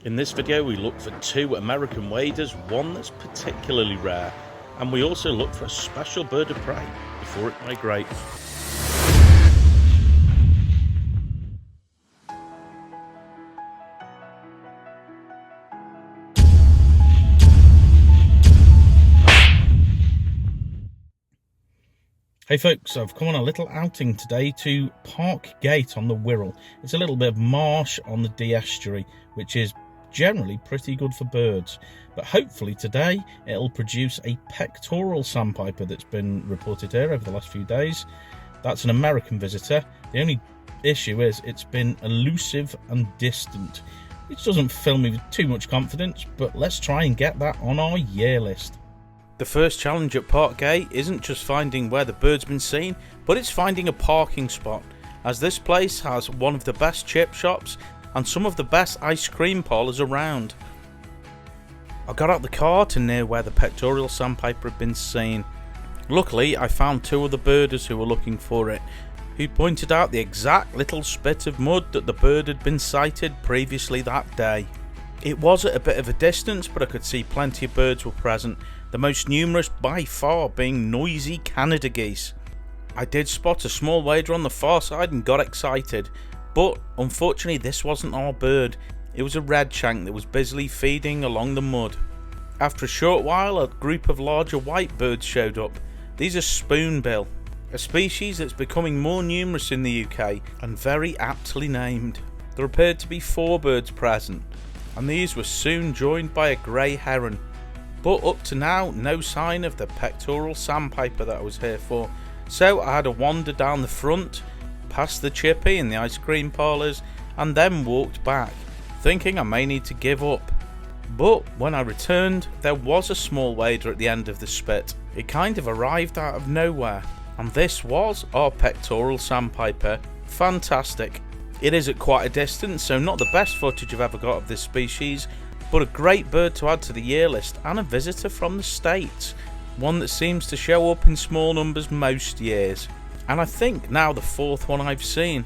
In this video we look for two American waders, one that's particularly rare, and we also look for a special bird of prey before it migrates. Hey folks, I've come on a little outing today to Park Gate on the Wirral. It's a little bit of marsh on the Dee estuary, which is generally pretty good for birds, but hopefully today it'll produce a pectoral sandpiper that's been reported here over the last few days. That's an American visitor. The only issue is it's been elusive and distant, which doesn't fill me with too much confidence, but let's try and get that on our year list. The first challenge at Park Gate isn't just finding where the bird's been seen, but it's finding a parking spot, as this place has one of the best chip shops and some of the best ice cream parlours around. I got out the car to near where the pectoral sandpiper had been seen. Luckily I found two other birders who were looking for it, who pointed out the exact little spit of mud that the bird had been sighted previously that day. It was at a bit of a distance, but I could see plenty of birds were present, the most numerous by far being noisy Canada geese. I did spot a small wader on the far side and got excited, but unfortunately this wasn't our bird. It was a redshank that was busily feeding along the mud. After a short while a group of larger white birds showed up. These are spoonbill, a species that's becoming more numerous in the UK and very aptly named. There appeared to be 4 birds present, and these were soon joined by a grey heron. But up to now, no sign of the pectoral sandpiper that I was here for, so I had a wander down the front, past the chippy and the ice cream parlours, and then walked back, thinking I may need to give up. But when I returned, there was a small wader at the end of the spit. It kind of arrived out of nowhere, and this was our pectoral sandpiper. Fantastic. It is at quite a distance, so not the best footage I've ever got of this species, but a great bird to add to the year list and a visitor from the States, one that seems to show up in small numbers most years, and I think now the 4th one I've seen.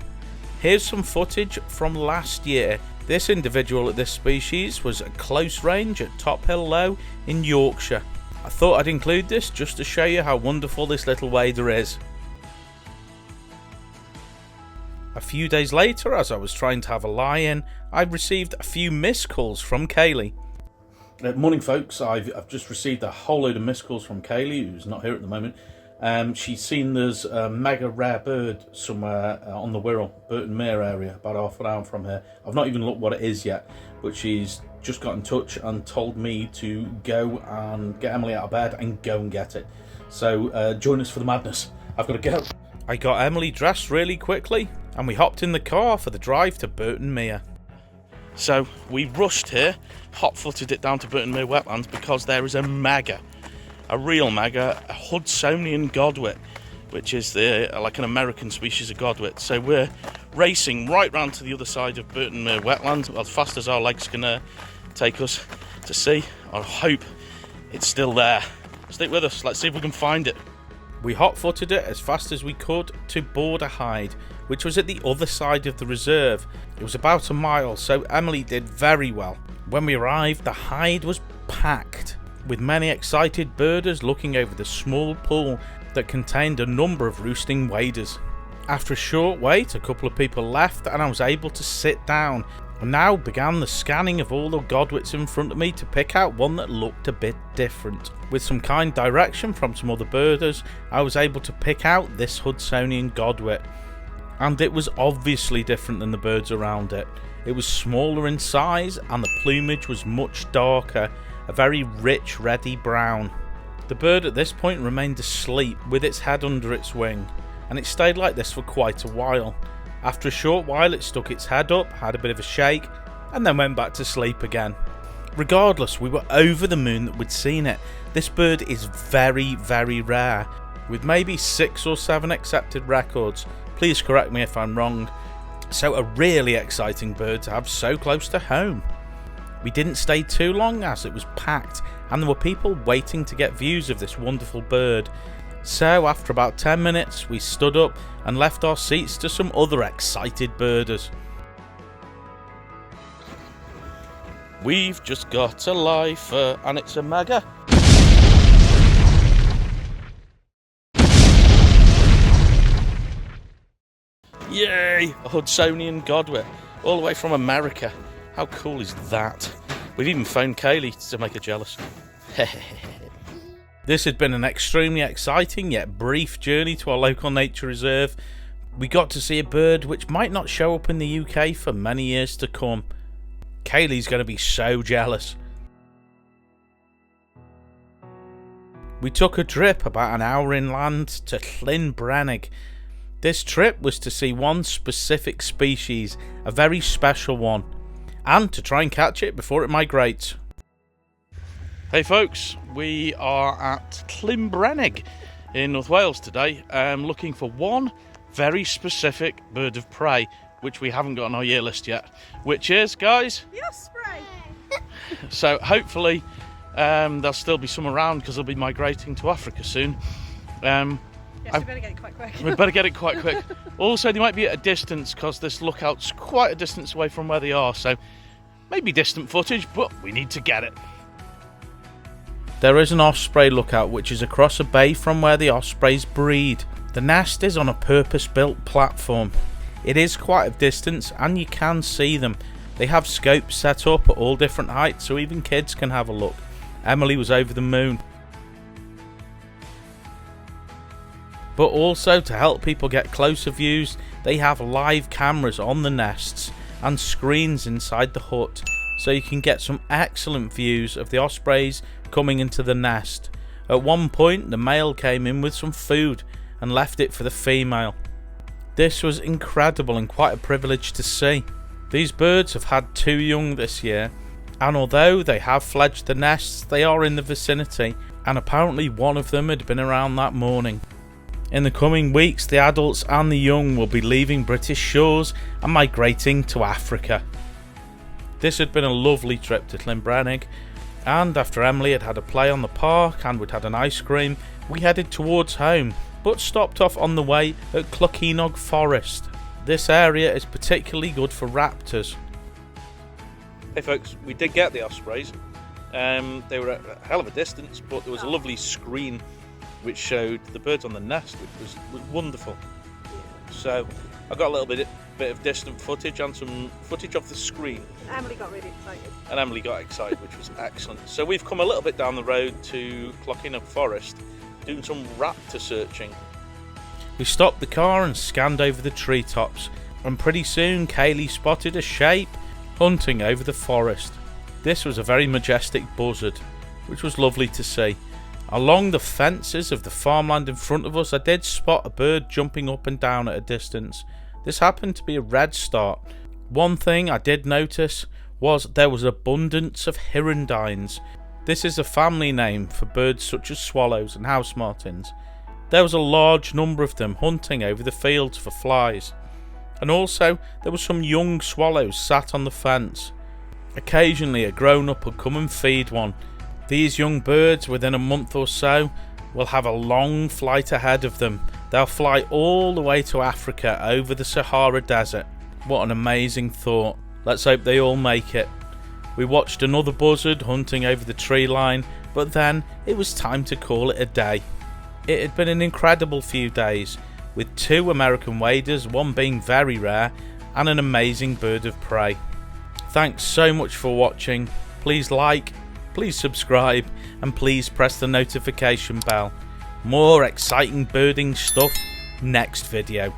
Here's some footage from last year. This individual at this species was at close range at Top Hill Low in Yorkshire. I thought I'd include this just to show you how wonderful this little wader is. A few days later, as I was trying to have a lie-in, I received a few missed calls from Kaylee. Morning folks, I've just received a whole load of missed calls from Kaylee, who's not here at the moment. She's seen there's a mega rare bird somewhere on the Wirral, Burton Mere area, about half an hour from here. I've not even looked what it is yet, but she's just got in touch and told me to go and get Emily out of bed and go and get it. So join us for the madness. I've got to go. I got Emily dressed really quickly and we hopped in the car for the drive to Burton Mere. So we rushed here, hot-footed it down to Burton Mere wetlands because there is a real mega, a Hudsonian Godwit, which is like an American species of Godwit. So we're racing right round to the other side of Burton Mere wetland, as fast as our legs can take us to see. I hope it's still there. Stick with us, let's see if we can find it. We hot-footed it as fast as we could to Border Hide, which was at the other side of the reserve. It was about a mile, so Emily did very well. When we arrived, the hide was packed, with many excited birders looking over the small pool that contained a number of roosting waders. After a short wait, a couple of people left and I was able to sit down, and now began the scanning of all the Godwits in front of me to pick out one that looked a bit different. With some kind direction from some other birders, I was able to pick out this Hudsonian Godwit, and it was obviously different than the birds around it. It was smaller in size and the plumage was much darker, a very rich reddy brown. The bird at this point remained asleep with its head under its wing, and it stayed like this for quite a while. After a short while it stuck its head up, had a bit of a shake, and then went back to sleep again. Regardless, we were over the moon that we'd seen it. This bird is very, very rare, with maybe 6 or 7 accepted records. Please correct me if I'm wrong. So a really exciting bird to have so close to home. We didn't stay too long as it was packed and there were people waiting to get views of this wonderful bird. So after about 10 minutes we stood up and left our seats to some other excited birders. We've just got a lifer, and it's a mega. Yay! A Hudsonian Godwit, all the way from America. How cool is that? We've even phoned Kaylee to make her jealous. This had been an extremely exciting yet brief journey to our local nature reserve. We got to see a bird which might not show up in the UK for many years to come. Kaylee's going to be so jealous. We took a trip about an hour inland to Llynbrennig. This trip was to see one specific species, a very special one, and to try and catch it before it migrates. Hey folks, we are at Llynbrennig in North Wales today, looking for one very specific bird of prey, which we haven't got on our year list yet, which is, guys? The Osprey! So hopefully there'll still be some around because they'll be migrating to Africa soon. Yes, we better get it quite quick. We better get it quite quick. Also, they might be at a distance because this lookout's quite a distance away from where they are, so maybe distant footage, but we need to get it. There is an osprey lookout which is across a bay from where the ospreys breed. The nest is on a purpose-built platform. It is quite a distance and you can see them. They have scopes set up at all different heights so even kids can have a look. Emily was over the moon. But also, to help people get closer views, they have live cameras on the nests and screens inside the hut, so you can get some excellent views of the ospreys coming into the nest. At one point the male came in with some food and left it for the female. This was incredible and quite a privilege to see. These birds have had 2 young this year, and although they have fledged the nests, they are in the vicinity, and apparently one of them had been around that morning. In the coming weeks, the adults and the young will be leaving British shores and migrating to Africa. This had been a lovely trip to Llynbrennig, and after Emily had had a play on the park and we'd had an ice cream, we headed towards home, but stopped off on the way at Clochinog Forest. This area is particularly good for raptors. Hey folks, we did get the ospreys. They were at a hell of a distance, but there was a lovely screen which showed the birds on the nest, which was wonderful. So I got a little bit of distant footage and some footage of the screen. Emily got really excited. And Emily got excited, which was excellent. So we've come a little bit down the road to Clochinog Forest, doing some raptor searching. We stopped the car and scanned over the treetops, and pretty soon Kaylee spotted a shape hunting over the forest. This was a very majestic buzzard, which was lovely to see. Along the fences of the farmland in front of us, I did spot a bird jumping up and down at a distance. This happened to be a redstart. One thing I did notice was there was abundance of hirundines. This is a family name for birds such as swallows and house martins. There was a large number of them hunting over the fields for flies. And also there were some young swallows sat on the fence. Occasionally a grown-up would come and feed one. These young birds, within a month or so, will have a long flight ahead of them. They'll fly all the way to Africa over the Sahara Desert. What an amazing thought. Let's hope they all make it. We watched another buzzard hunting over the tree line, but then it was time to call it a day. It had been an incredible few days, with 2 American waders, one being very rare, and an amazing bird of prey. Thanks so much for watching. Please like, please subscribe, and please press the notification bell. More exciting birding stuff next video.